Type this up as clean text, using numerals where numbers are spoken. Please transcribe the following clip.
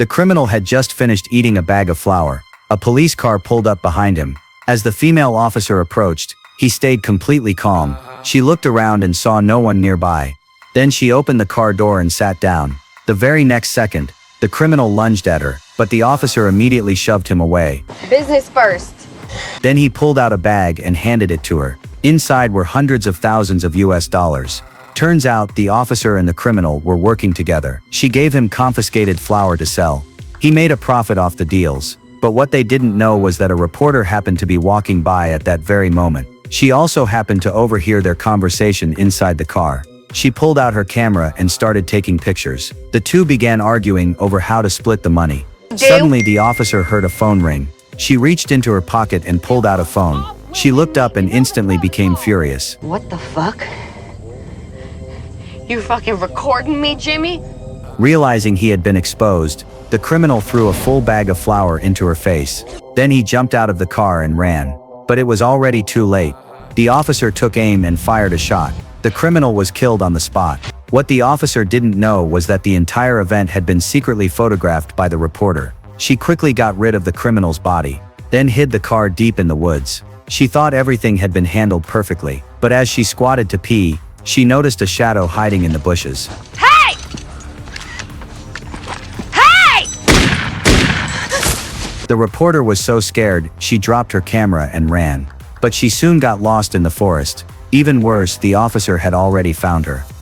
The criminal had just finished eating a bag of flour. A police car pulled up behind him. As the female officer approached, he stayed completely calm. She looked around and saw no one nearby. Then she opened the car door and sat down. The very next second, the criminal lunged at her, but the officer immediately shoved him away. Business first. Then he pulled out a bag and handed it to her. Inside were hundreds of thousands of US dollars. Turns out the officer and the criminal were working together. She gave him confiscated flour to sell. He made a profit off the deals. But what they didn't know was that a reporter happened to be walking by at that very moment. She also happened to overhear their conversation inside the car. She pulled out her camera and started taking pictures. The two began arguing over how to split the money. Suddenly the officer heard a phone ring. She reached into her pocket and pulled out a phone. She looked up and instantly became furious. What the fuck? You fucking recording me, Jimmy? Realizing he had been exposed, the criminal threw a full bag of flour into her face. Then he jumped out of the car and ran. But it was already too late. The officer took aim and fired a shot. The criminal was killed on the spot. What the officer didn't know was that the entire event had been secretly photographed by the reporter. She quickly got rid of the criminal's body, then hid the car deep in the woods. She thought everything had been handled perfectly, but as she squatted to pee, she noticed a shadow hiding in the bushes. Hey! Hey! The reporter was so scared, she dropped her camera and ran. But she soon got lost in the forest. Even worse, the officer had already found her.